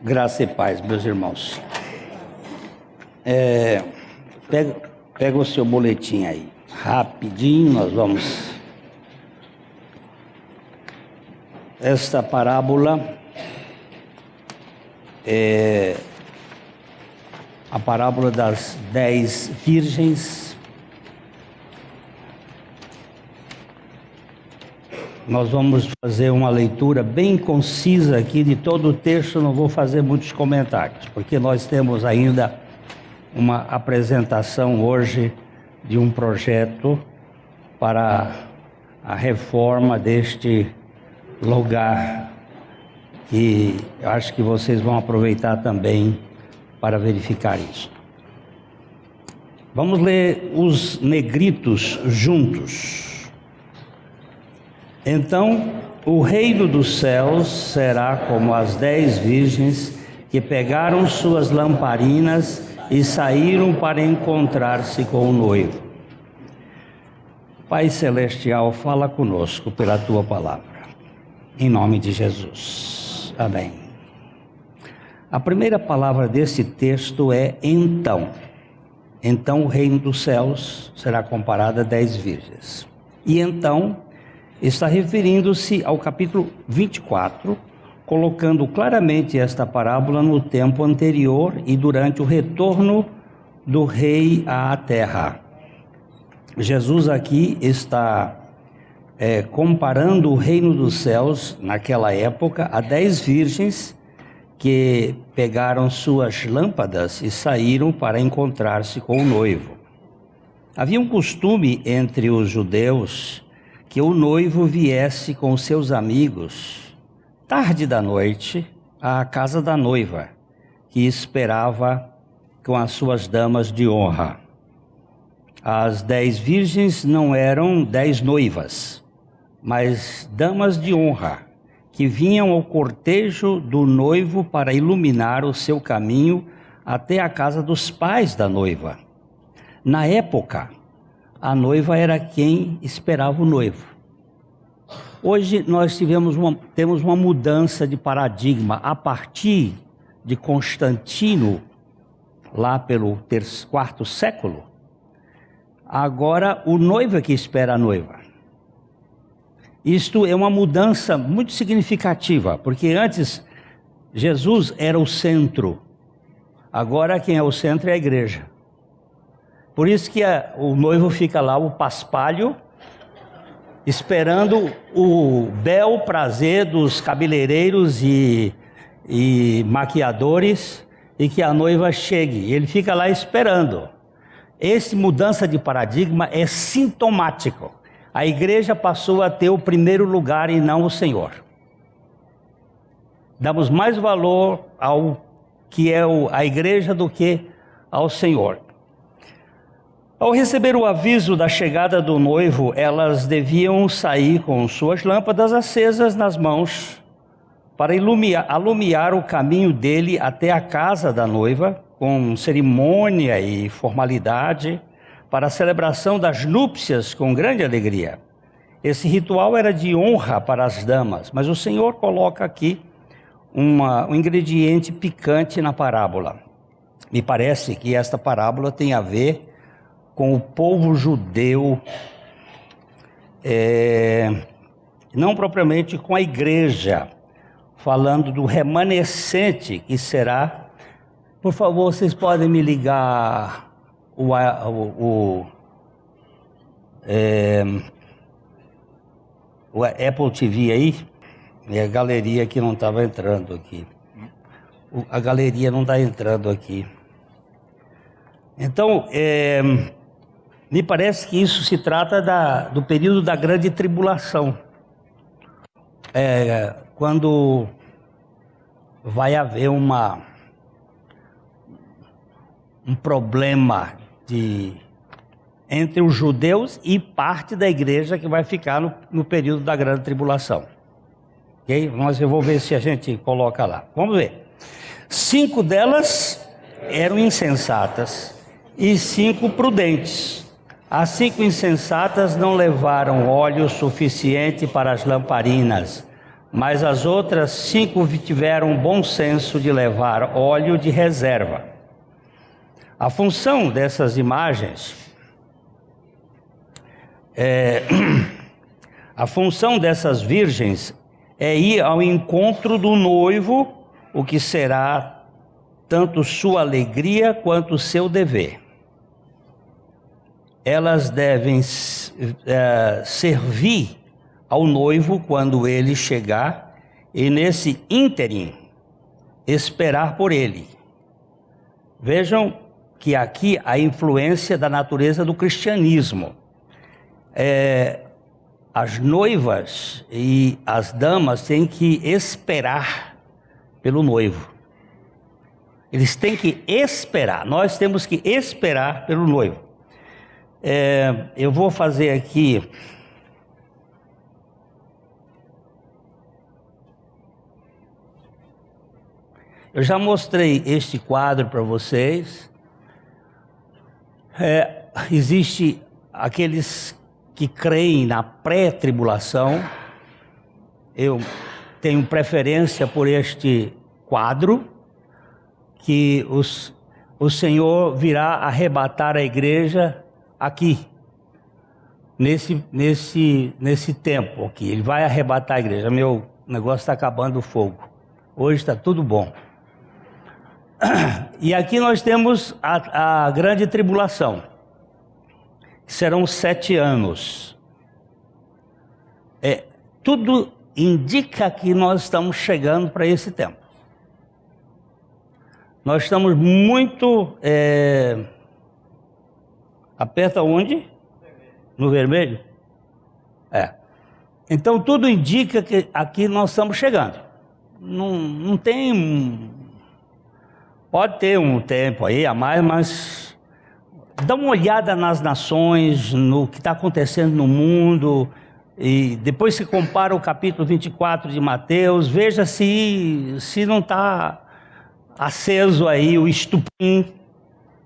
Graça e paz, meus irmãos. Pega o seu boletim aí. Rapidinho, nós vamos. Esta parábola é a parábola das 10 virgens. Nós vamos fazer uma leitura bem concisa aqui de todo o texto, não vou fazer muitos comentários, porque nós temos ainda uma apresentação hoje de um projeto para a reforma deste lugar, e eu acho que vocês vão aproveitar também para verificar isso. Vamos ler os negritos juntos. Então, o reino dos céus será como as 10 virgens que pegaram suas lamparinas e saíram para encontrar-se com o noivo. Pai Celestial, fala conosco pela Tua palavra, em nome de Jesus. Amém. A primeira palavra desse texto é então. Então o reino dos céus será comparado a 10 virgens. E então está referindo-se ao capítulo 24, colocando claramente esta parábola no tempo anterior e durante o retorno do rei à terra. Jesus aqui está comparando o reino dos céus, naquela época, a 10 virgens que pegaram suas lâmpadas e saíram para encontrar-se com o noivo. Havia um costume entre os judeus que o noivo viesse com seus amigos, tarde da noite, à casa da noiva, que esperava com as suas damas de honra. As 10 virgens não eram 10 noivas, mas damas de honra, que vinham ao cortejo do noivo para iluminar o seu caminho até a casa dos pais da noiva. Na época, a noiva era quem esperava o noivo. Hoje nós temos uma mudança de paradigma. A partir de Constantino, lá pelo quarto século, agora o noivo é que espera a noiva. Isto é uma mudança muito significativa, porque antes Jesus era o centro, agora quem é o centro é a igreja. Por isso que o noivo fica lá, o paspalho, esperando o bel prazer dos cabeleireiros e maquiadores, e que a noiva chegue. Ele fica lá esperando. Essa mudança de paradigma é sintomático. A igreja passou a ter o primeiro lugar e não o Senhor. Damos mais valor ao que é a igreja do que ao Senhor. Ao receber o aviso da chegada do noivo, elas deviam sair com suas lâmpadas acesas nas mãos para alumiar o caminho dele até a casa da noiva, com cerimônia e formalidade, para a celebração das núpcias com grande alegria. Esse ritual era de honra para as damas, mas o Senhor coloca aqui um ingrediente picante na parábola. Me parece que esta parábola tem a ver com o povo judeu, não propriamente com a igreja, falando do remanescente que será. Por favor, vocês podem me ligar o Apple TV aí? E a galeria que não estava entrando aqui. A galeria não está entrando aqui. Então, me parece que isso se trata do período da grande tribulação. Quando vai haver um problema entre os judeus e parte da igreja que vai ficar no período da grande tribulação. Ok? Eu vou ver se a gente coloca lá. Vamos ver. 5 delas eram insensatas e 5 prudentes. As 5 insensatas não levaram óleo suficiente para as lamparinas, mas as outras 5 tiveram bom senso de levar óleo de reserva. A função dessas imagens a função dessas virgens é ir ao encontro do noivo, o que será tanto sua alegria quanto seu dever. Elas devem servir ao noivo quando ele chegar e nesse ínterim esperar por ele. Vejam que aqui a influência da natureza do cristianismo. As noivas e as damas têm que esperar pelo noivo. Eles têm que esperar, nós temos que esperar pelo noivo. Eu vou fazer aqui eu já mostrei este quadro para vocês. Existe aqueles que creem na pré-tribulação. Eu tenho preferência por este quadro, que o Senhor virá arrebatar a igreja aqui, nesse tempo aqui. Ele vai arrebatar a igreja. Meu negócio está acabando o fogo. Hoje está tudo bom. E aqui nós temos a grande tribulação. Serão 7 anos. Tudo indica que nós estamos chegando para esse tempo. Nós estamos muito... Aperta onde? No vermelho? Então tudo indica que aqui nós estamos chegando. Não tem... Pode ter um tempo aí a mais, mas dá uma olhada nas nações, no que está acontecendo no mundo, e depois se compara o capítulo 24 de Mateus, veja se não está aceso aí o estupim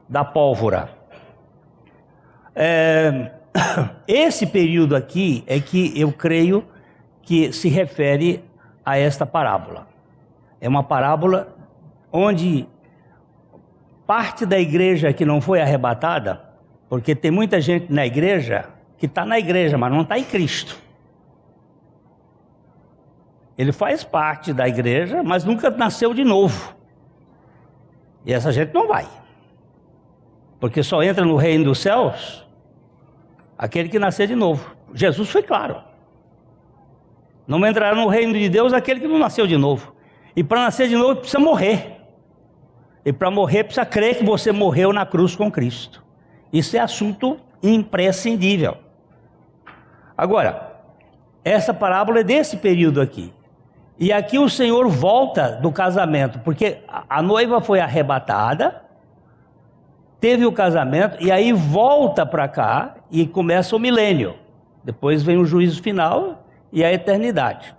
da pólvora. Esse período aqui é que eu creio que se refere a esta parábola. É uma parábola onde parte da igreja que não foi arrebatada, porque tem muita gente na igreja que está na igreja, mas não está em Cristo. Ele faz parte da igreja, mas nunca nasceu de novo. E essa gente não vai. Porque só entra no reino dos céus aquele que nascer de novo. Jesus foi claro. Não entrará no reino de Deus aquele que não nasceu de novo. E para nascer de novo precisa morrer. E para morrer precisa crer que você morreu na cruz com Cristo. Isso é assunto imprescindível. Agora, essa parábola é desse período aqui. E aqui o Senhor volta do casamento, porque a noiva foi arrebatada, teve o casamento, e aí volta para cá e começa o milênio. Depois vem o juízo final e a eternidade.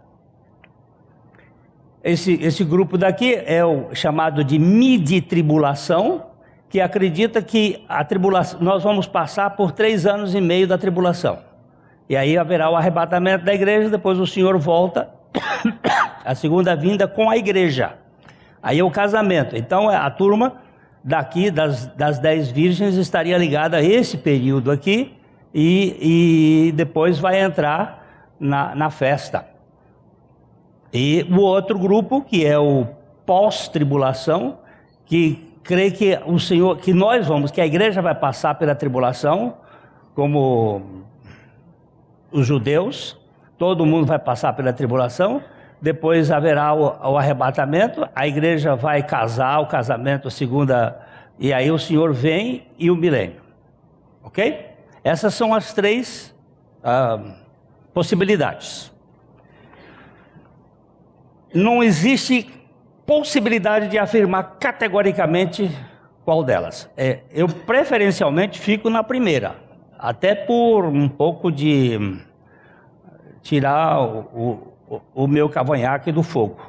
Esse grupo daqui é o chamado de midi-tribulação, que acredita que a tribulação, nós vamos passar por 3 anos e meio da tribulação. E aí haverá o arrebatamento da igreja, depois o Senhor volta, a segunda vinda com a igreja. Aí é o casamento. Então a turma daqui, das 10 virgens, estaria ligada a esse período aqui, e depois vai entrar na festa. E o outro grupo, que é o pós-tribulação, que crê que o Senhor, que a igreja vai passar pela tribulação, como os judeus, todo mundo vai passar pela tribulação, depois haverá o arrebatamento, a igreja vai casar, o casamento, e aí o Senhor vem e o milênio. Ok? Essas são as 3 possibilidades. Não existe possibilidade de afirmar categoricamente qual delas. Eu preferencialmente fico na primeira, até por um pouco de tirar o meu cavanhaque do fogo,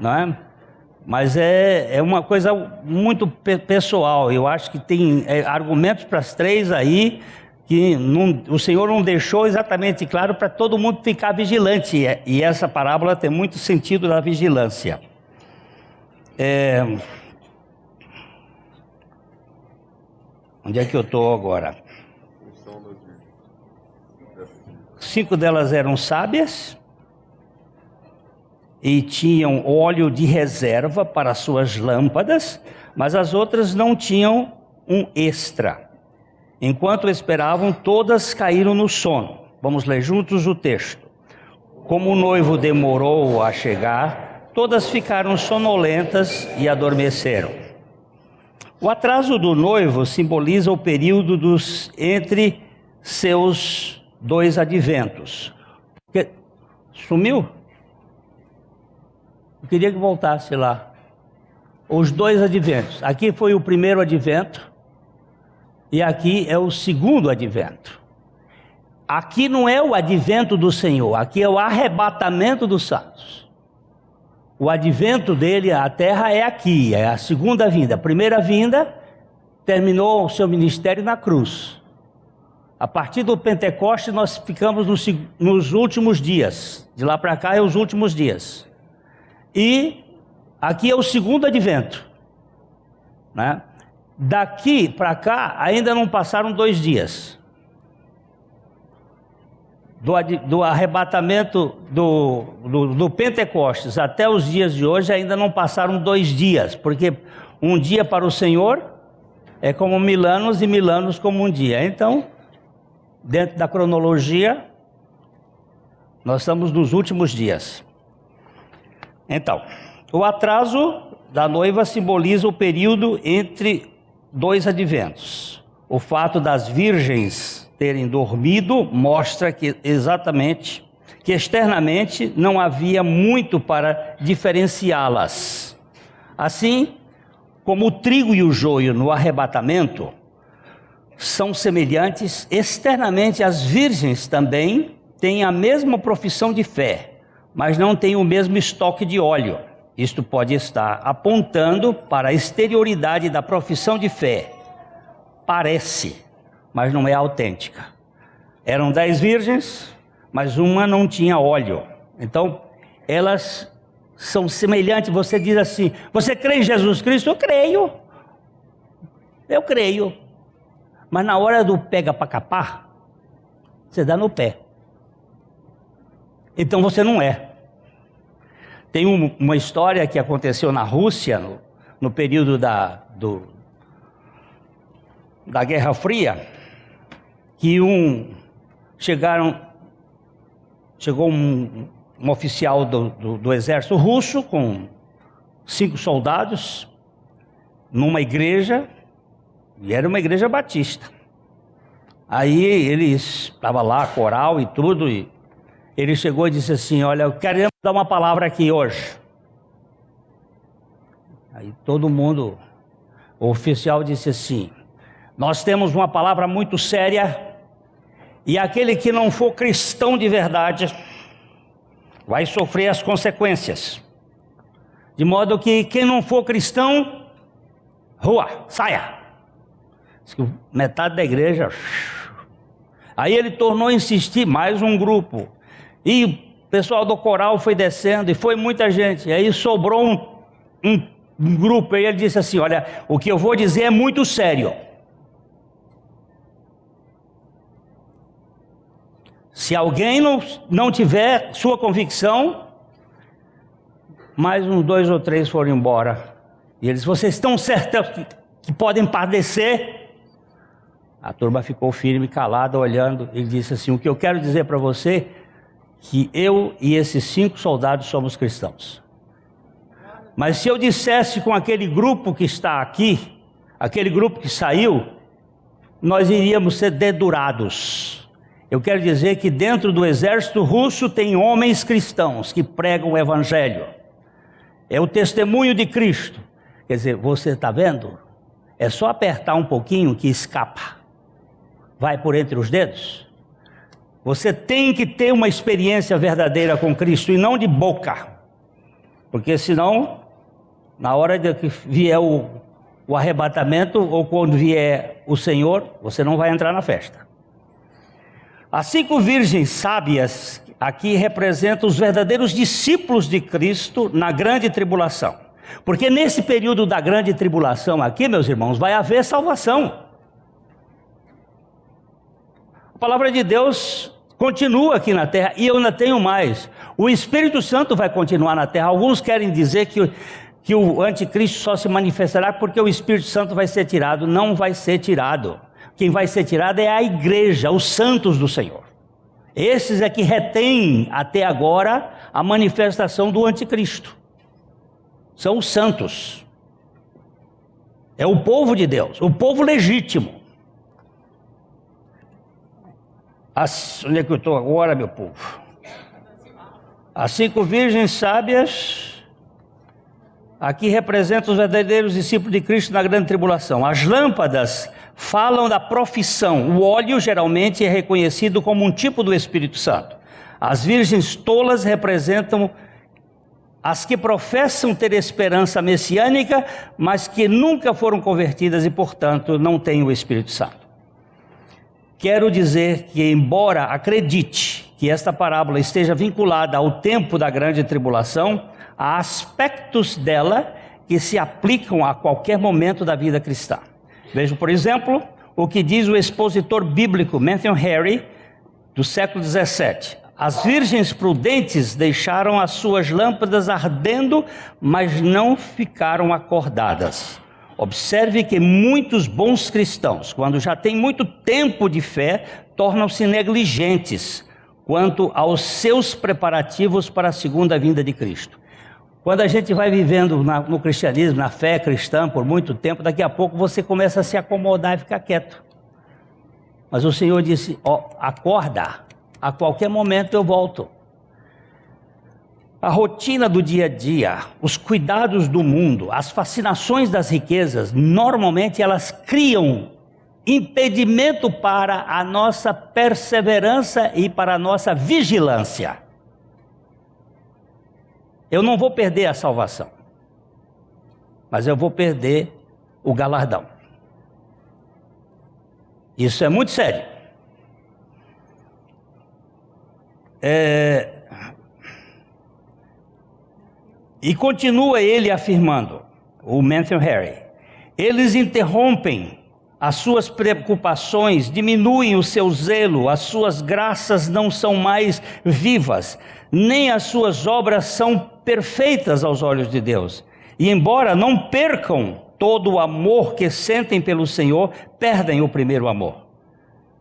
não é? Mas é uma coisa muito pessoal. Eu acho que tem argumentos para as 3 aí, que o Senhor não deixou exatamente claro para todo mundo ficar vigilante, e essa parábola tem muito sentido da vigilância. Onde é que eu estou agora? 5 delas eram sábias e tinham óleo de reserva para suas lâmpadas, mas as outras não tinham um extra. Enquanto esperavam, todas caíram no sono. Vamos ler juntos o texto. Como o noivo demorou a chegar, todas ficaram sonolentas e adormeceram. O atraso do noivo simboliza o período entre seus 2 adventos. Sumiu? Eu queria que voltasse lá. Os 2 adventos. Aqui foi o primeiro advento e aqui é o segundo advento. Aqui não é o advento do Senhor, aqui é o arrebatamento dos santos. O advento dele à terra é aqui, é a segunda vinda. A primeira vinda terminou o seu ministério na cruz. A partir do Pentecoste nós ficamos nos últimos dias. De lá para cá é os últimos dias. E aqui é o segundo advento, né? Daqui para cá ainda não passaram 2 dias. Do arrebatamento do Pentecostes até os dias de hoje ainda não passaram 2 dias, porque um dia para o Senhor é como 1000 anos e 1000 anos como um dia. Então, dentro da cronologia, nós estamos nos últimos dias. Então, o atraso da noiva simboliza o período entre 2 adventos. O fato das virgens terem dormido mostra que externamente não havia muito para diferenciá-las. Assim como o trigo e o joio no arrebatamento são semelhantes, externamente as virgens também têm a mesma profissão de fé, mas não têm o mesmo estoque de óleo. Isto pode estar apontando para a exterioridade da profissão de fé. Parece, mas não é autêntica. Eram 10 virgens, mas uma não tinha óleo. Então, elas são semelhantes. Você diz assim: você crê em Jesus Cristo? Eu creio. Eu creio. Mas na hora do pega para capar, você dá no pé. Então você não é. Tem uma história que aconteceu na Rússia, no período da Guerra Fria, que chegou um oficial do exército russo com 5 soldados numa igreja, e era uma igreja batista. Aí eles estavam lá, coral e tudo, e ele chegou e disse assim: olha, eu quero dar uma palavra aqui hoje. Aí todo mundo, o oficial disse assim: nós temos uma palavra muito séria, e aquele que não for cristão de verdade vai sofrer as consequências. De modo que quem não for cristão, rua, saia. Metade da igreja. Aí ele tornou a insistir, mais um grupo. E o pessoal do coral foi descendo, e foi muita gente. E aí sobrou um grupo, e ele disse assim: olha, o que eu vou dizer é muito sério. Se alguém não tiver sua convicção, mais uns 2 ou 3 foram embora. E eles: vocês estão certos que podem padecer? A turma ficou firme, calada, olhando. Ele disse assim: o que eu quero dizer para você, que eu e esses 5 soldados somos cristãos. Mas se eu dissesse com aquele grupo que está aqui, aquele grupo que saiu, nós iríamos ser dedurados. Eu quero dizer que dentro do exército russo tem homens cristãos que pregam o evangelho. É o testemunho de Cristo. Quer dizer, você está vendo? É só apertar um pouquinho que escapa. Vai por entre os dedos. Você tem que ter uma experiência verdadeira com Cristo e não de boca. Porque senão, na hora de que vier o arrebatamento ou quando vier o Senhor, você não vai entrar na festa. As 5 virgens sábias aqui representam os verdadeiros discípulos de Cristo na grande tribulação. Porque nesse período da grande tribulação aqui, meus irmãos, vai haver salvação. A palavra de Deus continua aqui na terra, e eu ainda tenho mais. O Espírito Santo vai continuar na terra. Alguns querem dizer que o anticristo só se manifestará porque o Espírito Santo vai ser tirado. Não vai ser tirado. Quem vai ser tirado é a igreja, os santos do Senhor. Esses é que retêm até agora a manifestação do anticristo. São os santos. É o povo de Deus, o povo legítimo. Onde é que eu estou agora, meu povo? As 5 virgens sábias aqui representam os verdadeiros discípulos de Cristo na grande tribulação. As lâmpadas falam da profissão. O óleo geralmente é reconhecido como um tipo do Espírito Santo. As virgens tolas representam as que professam ter esperança messiânica, mas que nunca foram convertidas e, portanto, não têm o Espírito Santo. Quero dizer que, embora acredite que esta parábola esteja vinculada ao tempo da grande tribulação, há aspectos dela que se aplicam a qualquer momento da vida cristã. Vejam, por exemplo, o que diz o expositor bíblico Matthew Henry, do século XVII. As virgens prudentes deixaram as suas lâmpadas ardendo, mas não ficaram acordadas. Observe que muitos bons cristãos, quando já têm muito tempo de fé, tornam-se negligentes quanto aos seus preparativos para a segunda vinda de Cristo. Quando a gente vai vivendo no cristianismo, na fé cristã por muito tempo, daqui a pouco você começa a se acomodar e ficar quieto. Mas o Senhor disse, acorda, a qualquer momento eu volto. A rotina do dia a dia, os cuidados do mundo, as fascinações das riquezas, normalmente elas criam impedimento para a nossa perseverança e para a nossa vigilância. Eu não vou perder a salvação, mas eu vou perder o galardão. Isso é muito sério. E continua ele afirmando, o Matthew Henry, eles interrompem as suas preocupações, diminuem o seu zelo, as suas graças não são mais vivas, nem as suas obras são perfeitas aos olhos de Deus. E embora não percam todo o amor que sentem pelo Senhor, perdem o primeiro amor.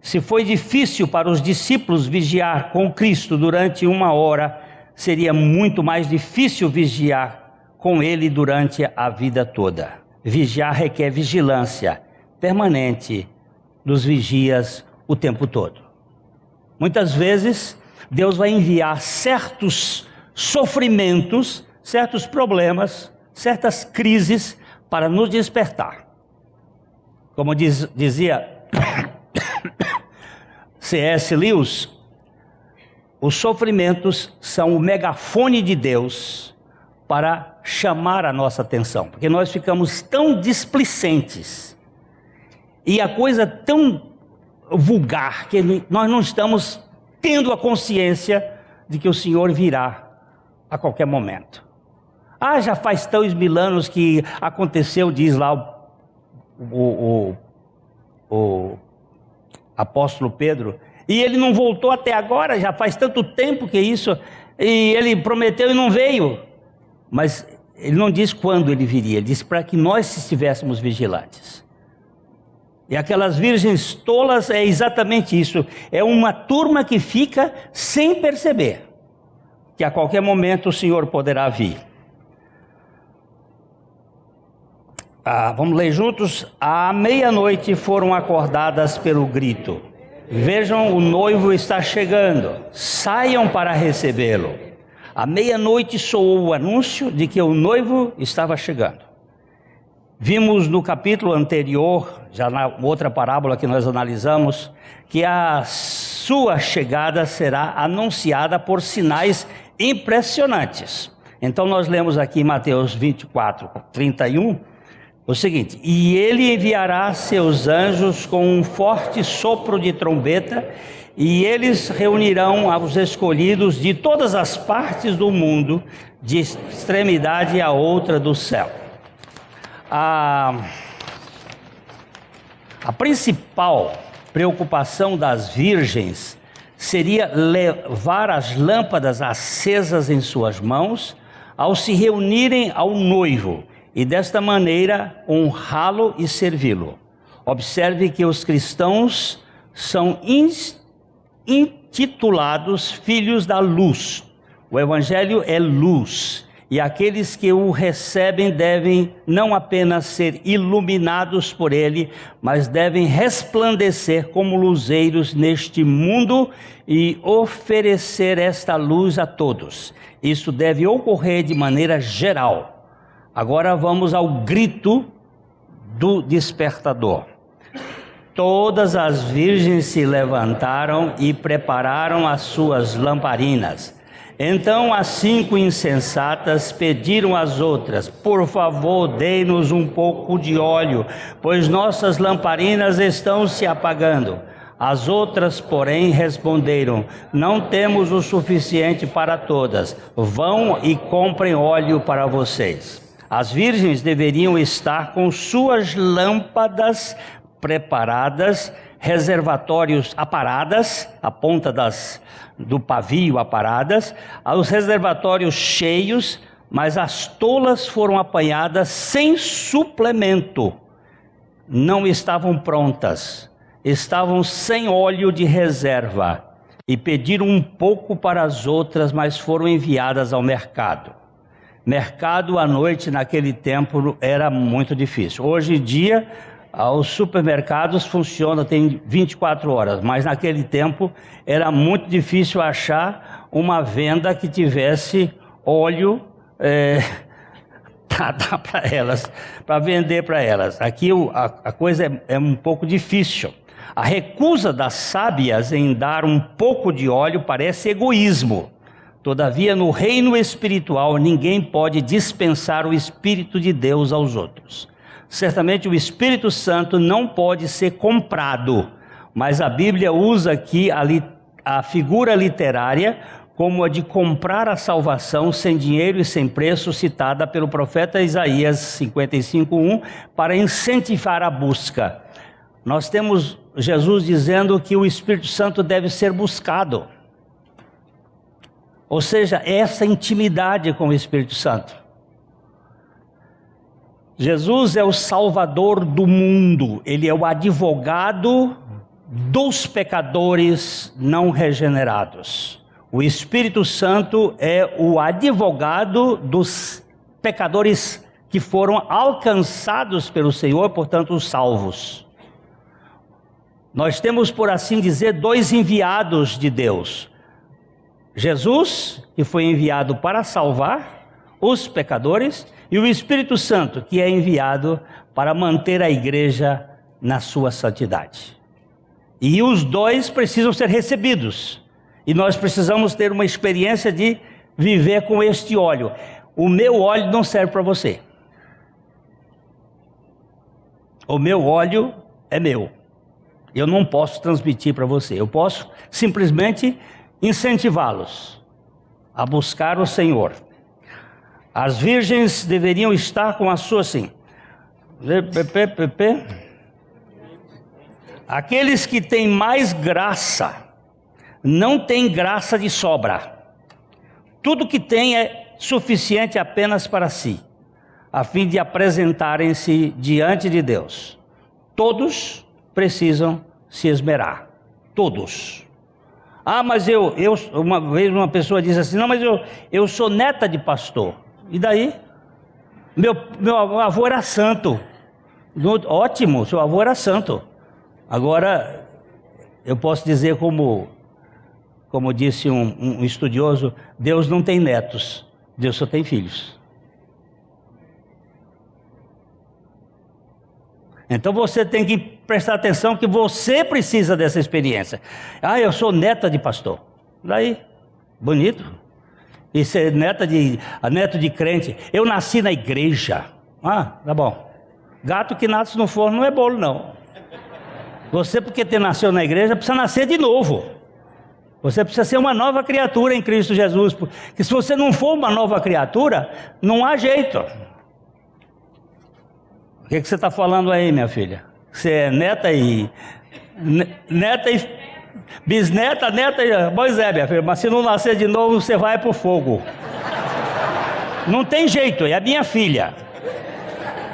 Se foi difícil para os discípulos vigiar com Cristo durante 1 hora, seria muito mais difícil vigiar com Ele durante a vida toda. Vigiar requer vigilância permanente dos vigias o tempo todo. Muitas vezes, Deus vai enviar certos sofrimentos, certos problemas, certas crises para nos despertar. Como dizia C.S. Lewis, os sofrimentos são o megafone de Deus para chamar a nossa atenção, porque nós ficamos tão displicentes e a coisa tão vulgar que nós não estamos tendo a consciência de que o Senhor virá a qualquer momento. Já faz tantos mil anos que aconteceu, diz lá o apóstolo Pedro, e ele não voltou até agora, já faz tanto tempo que isso, e ele prometeu e não veio. Mas ele não diz quando ele viria, ele disse para que nós estivéssemos vigilantes. E aquelas virgens tolas é exatamente isso, é uma turma que fica sem perceber que a qualquer momento o Senhor poderá vir. Vamos ler juntos? À meia-noite foram acordadas pelo grito: vejam, o noivo está chegando, saiam para recebê-lo. À meia-noite soou o anúncio de que o noivo estava chegando. Vimos no capítulo anterior, já na outra parábola que nós analisamos, que a sua chegada será anunciada por sinais impressionantes. Então nós lemos aqui em Mateus 24, 31, o seguinte: e ele enviará seus anjos com um forte sopro de trombeta, e eles reunirão os escolhidos de todas as partes do mundo, de extremidade a outra do céu. A principal preocupação das virgens seria levar as lâmpadas acesas em suas mãos ao se reunirem ao noivo e desta maneira honrá-lo e servi-lo. Observe que os cristãos são intitulados filhos da luz. O evangelho é luz, e aqueles que o recebem devem não apenas ser iluminados por ele, mas devem resplandecer como luzeiros neste mundo e oferecer esta luz a todos. Isso deve ocorrer de maneira geral. Agora vamos ao grito do despertador. Todas as virgens se levantaram e prepararam as suas lamparinas. Então as 5 insensatas pediram às outras: por favor, dê-nos um pouco de óleo, pois nossas lamparinas estão se apagando. As outras, porém, responderam: não temos o suficiente para todas. Vão e comprem óleo para vocês. As virgens deveriam estar com suas lâmpadas preparadas, reservatórios aparadas, a ponta do pavio aparadas, os reservatórios cheios, mas as tolas foram apanhadas sem suplemento. Não estavam prontas, estavam sem óleo de reserva e pediram um pouco para as outras, mas foram enviadas ao mercado. Mercado à noite naquele tempo era muito difícil. Hoje em dia, os supermercados funcionam, tem 24 horas, mas naquele tempo era muito difícil achar uma venda que tivesse óleo para dar para elas, para vender para elas. Aqui a coisa é um pouco difícil. A recusa das sábias em dar um pouco de óleo parece egoísmo. Todavia, no reino espiritual, ninguém pode dispensar o Espírito de Deus aos outros. Certamente o Espírito Santo não pode ser comprado, mas a Bíblia usa aqui a figura literária como a de comprar a salvação sem dinheiro e sem preço, citada pelo profeta Isaías 55:1, para incentivar a busca. Nós temos Jesus dizendo que o Espírito Santo deve ser buscado, ou seja, essa intimidade com o Espírito Santo. Jesus é o Salvador do mundo, Ele é o advogado dos pecadores não regenerados. O Espírito Santo é o advogado dos pecadores que foram alcançados pelo Senhor, portanto os salvos. Nós temos, por assim dizer, 2 enviados de Deus. Jesus, que foi enviado para salvar os pecadores, e o Espírito Santo, que é enviado para manter a igreja na sua santidade. E os 2 precisam ser recebidos. E nós precisamos ter uma experiência de viver com este óleo. O meu óleo não serve para você. O meu óleo é meu. Eu não posso transmitir para você. Eu posso simplesmente incentivá-los a buscar o Senhor. As virgens deveriam estar com a sua assim. Aqueles que têm mais graça, não têm graça de sobra. Tudo que tem é suficiente apenas para si, a fim de apresentarem-se diante de Deus. Todos precisam se esmerar. Todos. Mas uma vez uma pessoa disse assim: não, mas eu sou neta de pastor. E daí? Meu avô era santo. Ótimo, seu avô era santo. Agora, eu posso dizer como disse um estudioso, Deus não tem netos, Deus só tem filhos. Então você tem que prestar atenção que você precisa dessa experiência. Eu sou neta de pastor. Daí, bonito. E ser neto de crente. Eu nasci na igreja. Tá bom. Gato que nasce no forno não é bolo, não. Você, porque nasceu na igreja, precisa nascer de novo. Você precisa ser uma nova criatura em Cristo Jesus, porque se você não for uma nova criatura, não há jeito. O que você está falando aí, minha filha? Você é neta e bisneta, neta e... Pois é, minha filha, mas se não nascer de novo, você vai para o fogo. Não tem jeito, é a minha filha.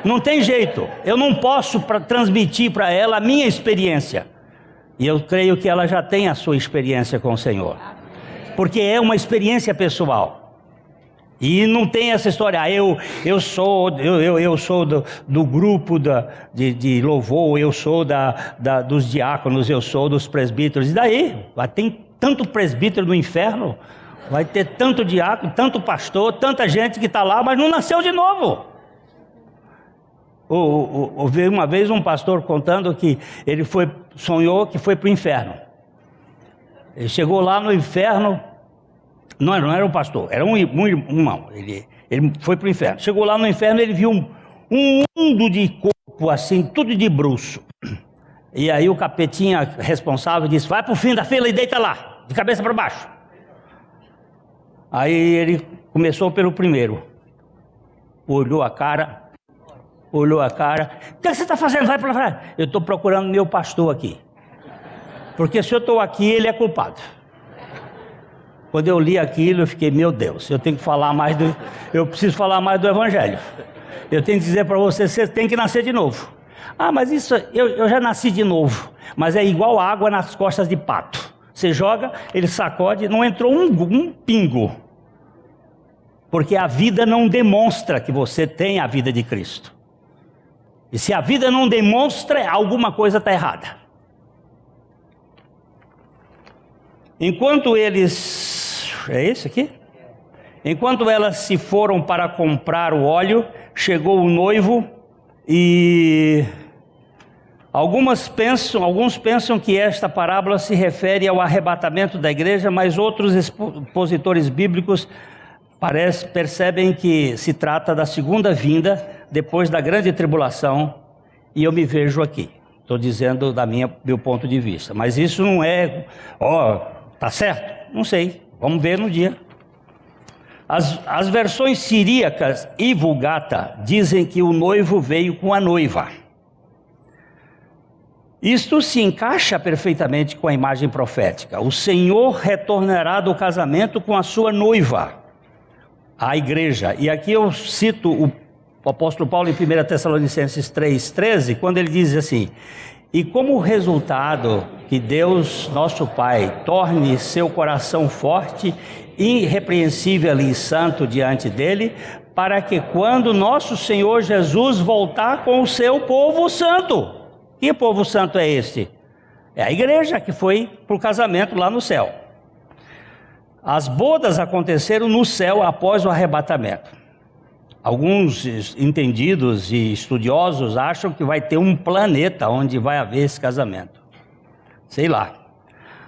Não tem jeito. Eu não posso transmitir para ela a minha experiência. E eu creio que ela já tem a sua experiência com o Senhor. Porque é uma experiência pessoal. E não tem essa história, eu sou do grupo de louvor, eu sou dos diáconos, eu sou dos presbíteros. E daí? Vai ter tanto presbítero no inferno, vai ter tanto diácono, tanto pastor, tanta gente que está lá, mas não nasceu de novo. Ouvi uma vez um pastor contando que ele sonhou que foi para o inferno. Ele chegou lá no inferno, não era um pastor, era um irmão. Ele foi para o inferno. Chegou lá no inferno, ele viu um mundo de corpo assim, tudo de bruço. E aí o capetinha responsável disse: vai para o fim da fila e deita lá, de cabeça para baixo. Aí ele começou pelo primeiro. Olhou a cara. O que você está fazendo? Vai para lá. Eu estou procurando meu pastor aqui. Porque se eu estou aqui, ele é culpado. Quando eu li aquilo, eu fiquei, meu Deus, eu preciso falar mais do Evangelho. Eu tenho que dizer para você tem que nascer de novo. Ah, mas isso, eu já nasci de novo. Mas é igual água nas costas de pato. Você joga, ele sacode, não entrou um pingo. Porque a vida não demonstra que você tem a vida de Cristo. E se a vida não demonstra, alguma coisa está errada. Enquanto eles... É esse aqui? Enquanto elas se foram para comprar o óleo, chegou o noivo e... Alguns pensam que esta parábola se refere ao arrebatamento da igreja, mas outros expositores bíblicos percebem que se trata da segunda vinda, depois da grande tribulação, e eu me vejo aqui. Estou dizendo meu ponto de vista. Mas isso não é... tá certo? Não sei. Vamos ver no dia. As versões siríacas e Vulgata dizem que o noivo veio com a noiva. Isto se encaixa perfeitamente com a imagem profética. O Senhor retornará do casamento com a sua noiva, a igreja. E aqui eu cito o apóstolo Paulo em 1 Tessalonicenses 3,13, quando ele diz assim: e como resultado que Deus, nosso Pai, torne seu coração forte, irrepreensível e santo diante dele, para que quando nosso Senhor Jesus voltar com o seu povo santo. Que povo santo é este? É a igreja que foi para o casamento lá no céu. As bodas aconteceram no céu após o arrebatamento. Alguns entendidos e estudiosos acham que vai ter um planeta onde vai haver esse casamento. Sei lá.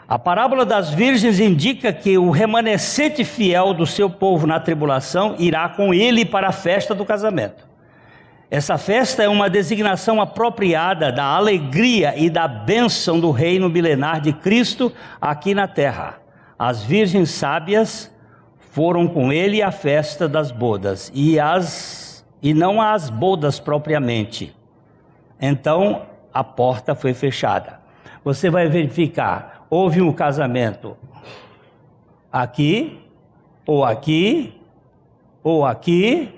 A parábola das virgens indica que o remanescente fiel do seu povo na tribulação irá com ele para a festa do casamento. Essa festa é uma designação apropriada da alegria e da bênção do reino milenar de Cristo aqui na terra. As virgens sábias foram com ele à festa das bodas e não às bodas propriamente. Então a porta foi fechada. Você vai verificar, houve um casamento aqui, ou aqui, ou aqui,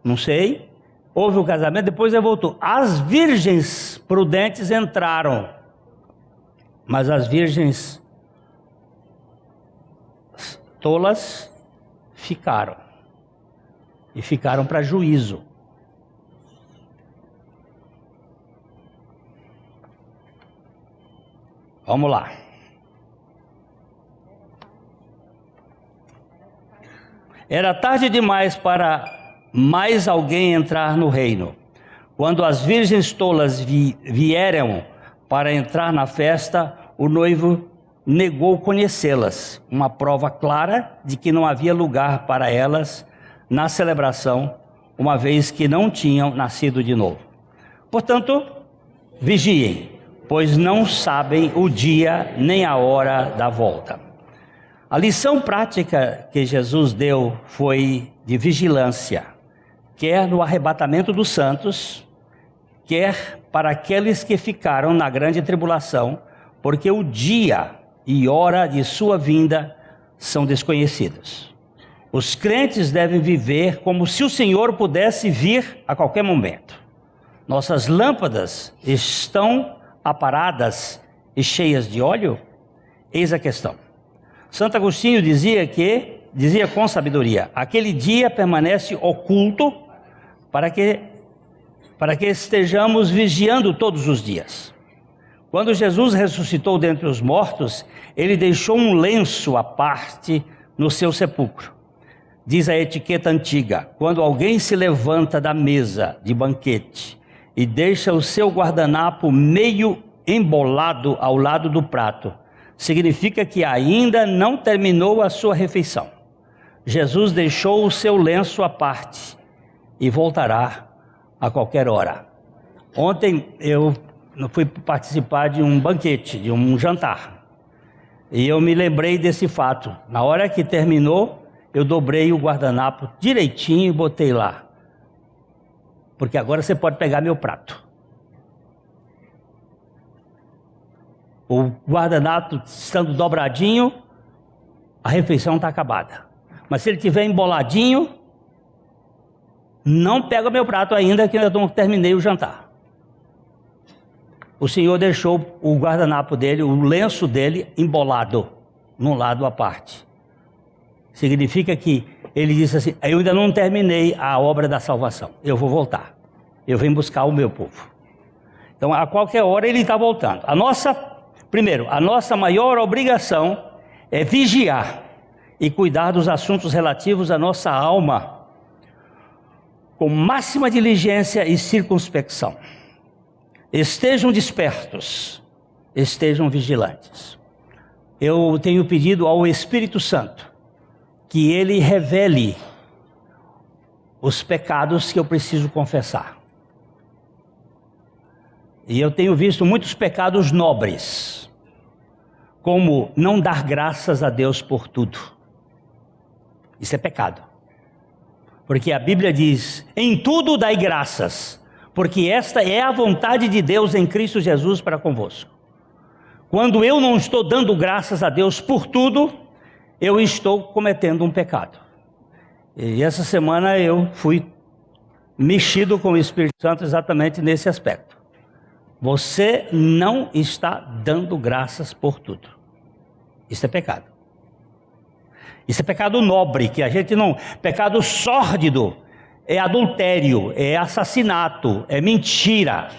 não sei. Houve o casamento, depois ele voltou. As virgens prudentes entraram, mas as virgens tolas ficaram. E ficaram para juízo. Vamos lá. Era tarde demais para mais alguém entrar no reino. Quando as virgens tolas vieram para entrar na festa, o noivo negou conhecê-las, uma prova clara de que não havia lugar para elas na celebração, uma vez que não tinham nascido de novo. Portanto, vigiem, pois não sabem o dia nem a hora da volta. A lição prática que Jesus deu foi de vigilância, quer no arrebatamento dos santos, quer para aqueles que ficaram na grande tribulação, porque o dia e hora de sua vinda são desconhecidos. Os crentes devem viver como se o Senhor pudesse vir a qualquer momento. Nossas lâmpadas estão aparadas e cheias de óleo? Eis a questão. Santo Agostinho dizia com sabedoria, aquele dia permanece oculto para que estejamos vigiando todos os dias. Quando Jesus ressuscitou dentre os mortos, ele deixou um lenço à parte no seu sepulcro. Diz a etiqueta antiga, quando alguém se levanta da mesa de banquete e deixa o seu guardanapo meio embolado ao lado do prato, significa que ainda não terminou a sua refeição. Jesus deixou o seu lenço à parte e voltará a qualquer hora. Ontem eu fui participar de um banquete, de um jantar, e eu me lembrei desse fato. Na hora que terminou, eu dobrei o guardanapo direitinho e botei lá, porque agora você pode pegar meu prato. O guardanapo estando dobradinho, a refeição está acabada. Mas se ele estiver emboladinho, não pega meu prato ainda, que eu não terminei o jantar. O Senhor deixou o guardanapo dele, o lenço dele, embolado, num lado à parte. Significa que ele disse assim, eu ainda não terminei a obra da salvação, eu vou voltar. Eu venho buscar o meu povo. Então, a qualquer hora ele está voltando. A nossa maior obrigação é vigiar e cuidar dos assuntos relativos à nossa alma com máxima diligência e circunspecção. Estejam despertos, estejam vigilantes. Eu tenho pedido ao Espírito Santo que ele revele os pecados que eu preciso confessar. E eu tenho visto muitos pecados nobres, como não dar graças a Deus por tudo. Isso é pecado. Porque a Bíblia diz, em tudo dai graças, porque esta é a vontade de Deus em Cristo Jesus para convosco. Quando eu não estou dando graças a Deus por tudo, eu estou cometendo um pecado. E essa semana eu fui mexido com o Espírito Santo exatamente nesse aspecto. Você não está dando graças por tudo. Isso é pecado. Isso é pecado nobre, que a gente não... Pecado sórdido é adultério, é assassinato, é mentira.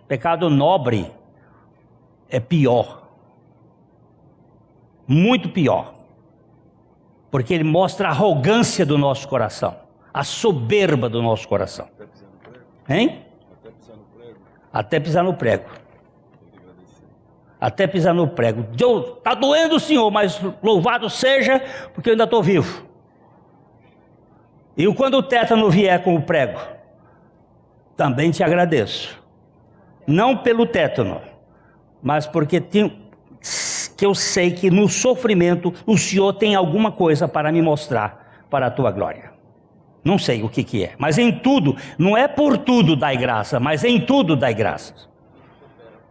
Pecado nobre é pior. Muito pior. Porque ele mostra a arrogância do nosso coração, a soberba do nosso coração. Hein? Até pisar no prego. Até pisar no prego. Está doendo, Senhor, mas louvado seja, porque eu ainda estou vivo. E quando o tétano vier com o prego, também te agradeço. Não pelo tétano, mas porque que eu sei que no sofrimento o Senhor tem alguma coisa para me mostrar para a tua glória. Não sei o que é, mas em tudo, não é por tudo dai graça, mas em tudo dai graças.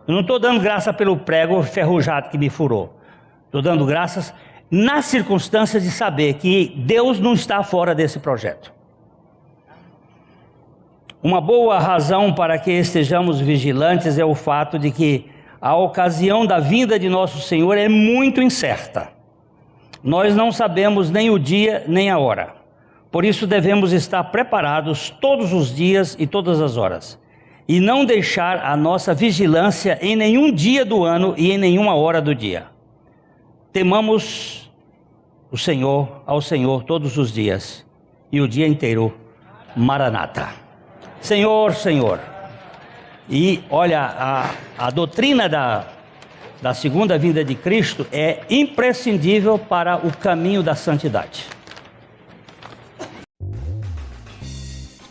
Eu não estou dando graça pelo prego ferrujado que me furou. Estou dando graças nas circunstâncias de saber que Deus não está fora desse projeto. Uma boa razão para que estejamos vigilantes é o fato de que a ocasião da vinda de nosso Senhor é muito incerta. Nós não sabemos nem o dia nem a hora. Por isso devemos estar preparados todos os dias e todas as horas, e não deixar a nossa vigilância em nenhum dia do ano e em nenhuma hora do dia. Temamos ao Senhor todos os dias e o dia inteiro. Maranata. Senhor, Senhor. E olha, a doutrina da segunda vinda de Cristo é imprescindível para o caminho da santidade.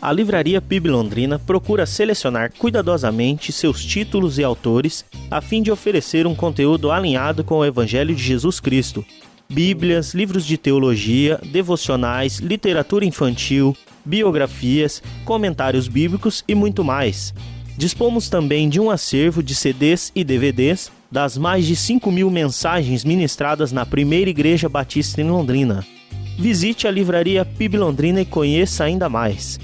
A Livraria PIB Londrina procura selecionar cuidadosamente seus títulos e autores a fim de oferecer um conteúdo alinhado com o Evangelho de Jesus Cristo. bíblias, livros de teologia, devocionais, literatura infantil, biografias, comentários bíblicos e muito mais. Dispomos também de um acervo de CDs e DVDs das mais de 5.000 mensagens ministradas na Primeira Igreja Batista em Londrina. Visite a Livraria PIB Londrina e conheça ainda mais.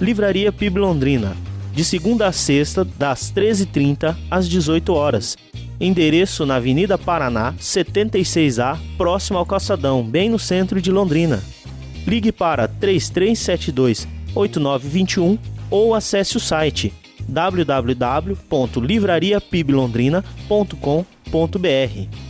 Livraria PIB Londrina, de segunda a sexta, das 13h30 às 18 horas. Endereço na Avenida Paraná, 76A, próximo ao Calçadão, bem no centro de Londrina. Ligue para 3372-8921 ou acesse o site www.livrariapiblondrina.com.br.